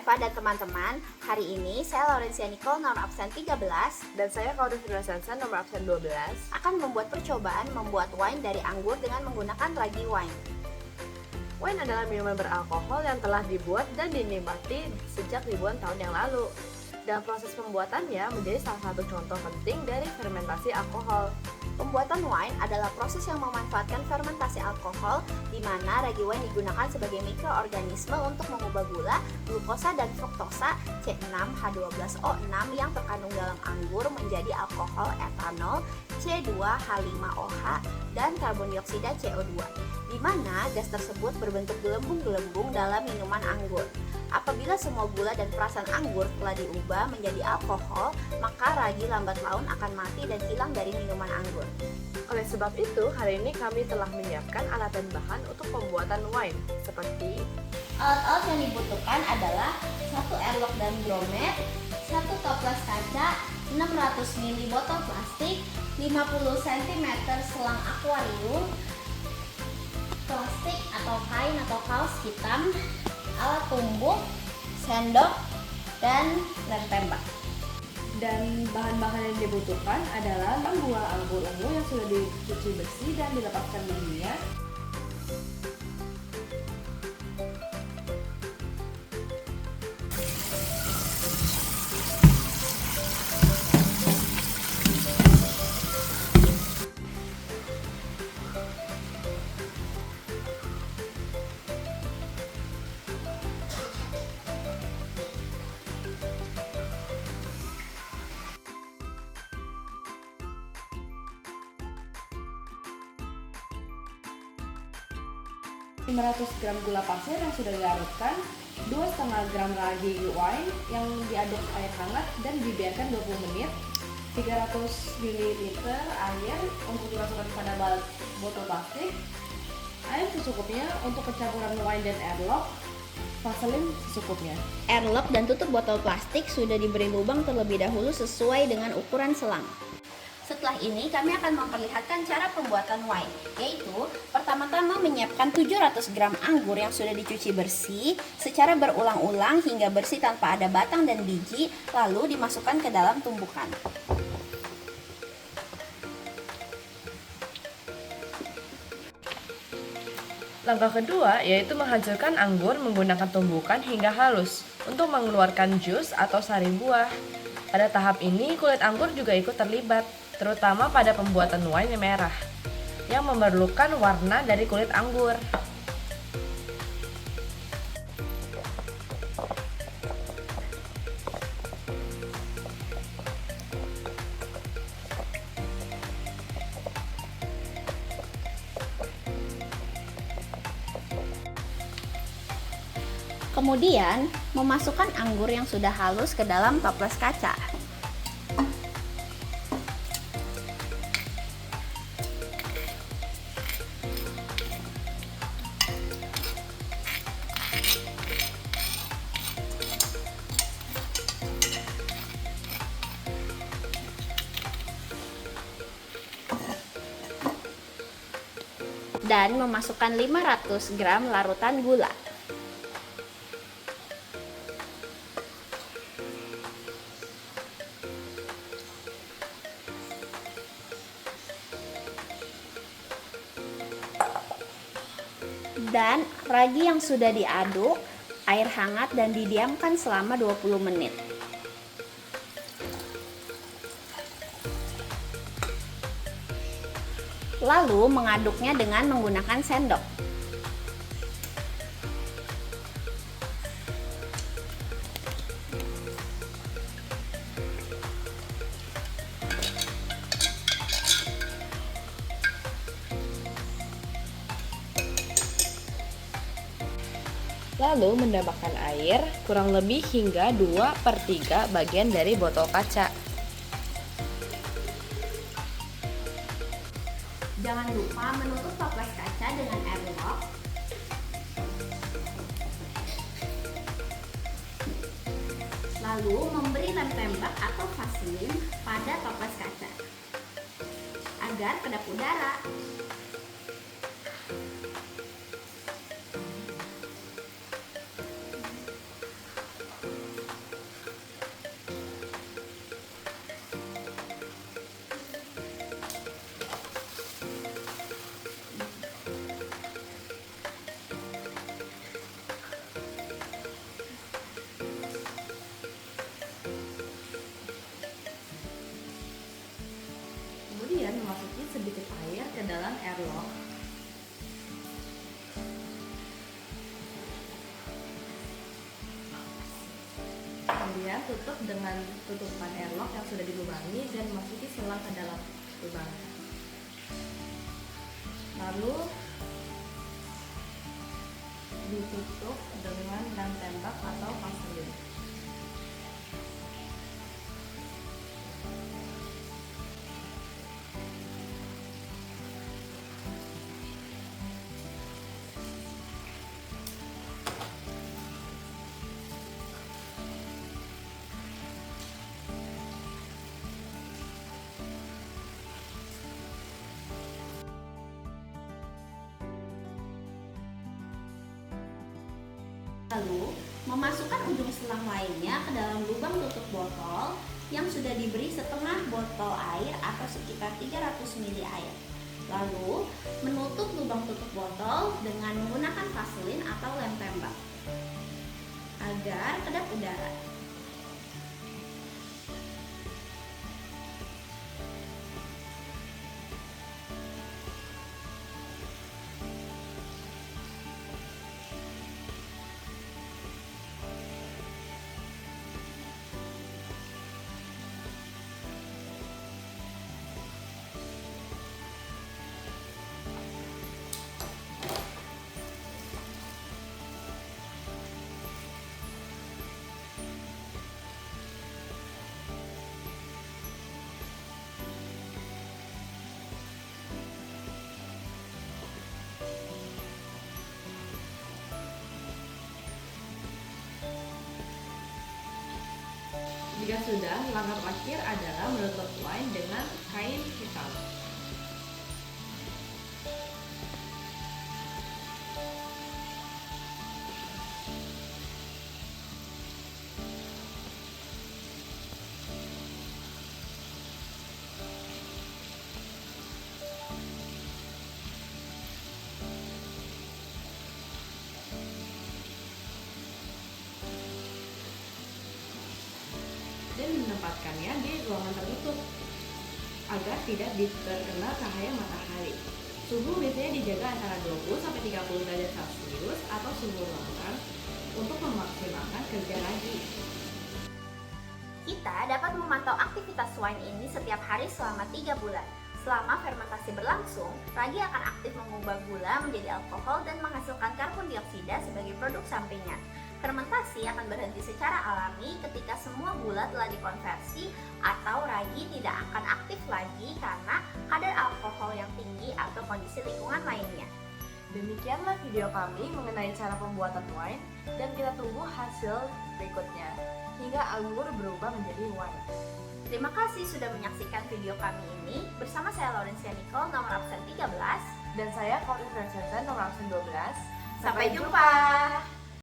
Syifa dan teman-teman. Hari ini saya Laurencia Nicole nomor absen 13 Dan saya Kauda Fitria Sansan nomor absen 12 akan membuat percobaan membuat wine dari anggur dengan menggunakan ragi wine. Wine adalah minuman beralkohol yang telah dibuat dan dinikmati sejak ribuan tahun yang lalu. Dan proses pembuatannya menjadi salah satu contoh penting dari fermentasi alkohol. Pembuatan wine adalah proses yang memanfaatkan fermentasi alkohol di mana ragi wine digunakan sebagai mikroorganisme untuk mengubah gula, glukosa, dan fruktosa C6H12O6 yang terkandung dalam anggur menjadi alkohol etanol C2H5OH dan karbon dioksida CO2, di mana gas tersebut berbentuk gelembung-gelembung dalam minuman anggur. Apabila semua gula dan perasan anggur telah diubah menjadi alkohol, maka ragi lambat laun akan mati dan hilang dari minuman anggur. Oleh sebab itu, hari ini kami telah menyiapkan alat dan bahan untuk pembuatan wine, seperti Alat-alat yang dibutuhkan adalah 1 airlock dan grommet, 1 toples kaca, 600 ml botol plastik, 50 cm selang akuarium, plastik atau kain atau kaos hitam, alat tumbuk, sendok, dan lem tembak. dan bahan-bahan yang dibutuhkan adalah 6 buah anggur ungu yang sudah dicuci bersih dan dilepaskan bijinya, 500 gram gula pasir yang sudah dilarutkan, 2,5 gram ragi wine yang diaduk air hangat dan dibiarkan 20 menit, 300 ml air untuk dimasukkan pada botol plastik, air secukupnya untuk pencampuran wine dan airlock, vaselin secukupnya. Airlock dan tutup botol plastik sudah diberi lubang terlebih dahulu sesuai dengan ukuran selang. Setelah ini kami akan memperlihatkan cara pembuatan wine, yaitu pertama-tama menyiapkan 700 gram anggur yang sudah dicuci bersih secara berulang-ulang hingga bersih tanpa ada batang dan biji, lalu dimasukkan ke dalam tumbukan. Langkah kedua yaitu menghancurkan anggur menggunakan tumbukan hingga halus untuk mengeluarkan jus atau sari buah. Pada tahap ini kulit anggur juga ikut terlibat, terutama pada pembuatan wine yang merah, yang memerlukan warna dari kulit anggur. Kemudian, memasukkan anggur yang sudah halus ke dalam toples kaca. Dan memasukkan 500 gram larutan gula. Dan ragi yang sudah diaduk, air hangat dan didiamkan selama 20 menit. Lalu mengaduknya dengan menggunakan sendok. Lalu menambahkan air kurang lebih hingga 2/3 bagian dari botol kaca. Jangan lupa menutup toples kaca dengan airlock. Lalu memberi lem tembak atau vaselin pada toples kaca agar kedap udara. kemudian tutup dengan tutupan airlock yang sudah dilubangi dan masuki selang ke dalam lubang. Lalu ditutup dengan lem tembak atau vaselin. Lalu, memasukkan ujung selang lainnya ke dalam lubang tutup botol yang sudah diberi setengah botol air atau sekitar 300 ml air. Lalu, menutup lubang tutup botol dengan menggunakan vaselin atau lem tembak agar kedap udara. Jika sudah, langkah terakhir adalah menutup wine dengan kain hitam. Dan menempatkannya di ruangan tertutup agar tidak terkena cahaya matahari. Suhu biasanya dijaga antara 20-30 derajat Celcius atau suhu ruangan untuk memaksimalkan kerja ragi. Kita dapat memantau aktivitas wine ini setiap hari selama 3 bulan. Selama fermentasi berlangsung, ragi akan aktif mengubah gula menjadi alkohol dan menghasilkan karbon dioksida sebagai produk sampingan. Fermentasi akan berhenti secara alami ketika semua gula telah dikonversi atau ragi tidak akan aktif lagi karena kadar alkohol yang tinggi atau kondisi lingkungan lainnya. Demikianlah video kami mengenai cara pembuatan wine dan kita tunggu hasil berikutnya hingga anggur berubah menjadi wine. Terima kasih sudah menyaksikan video kami ini. Bersama saya Laurencia Nicole, nomor absen 13. Dan saya Corinne Vincent, nomor absen 12. Sampai jumpa!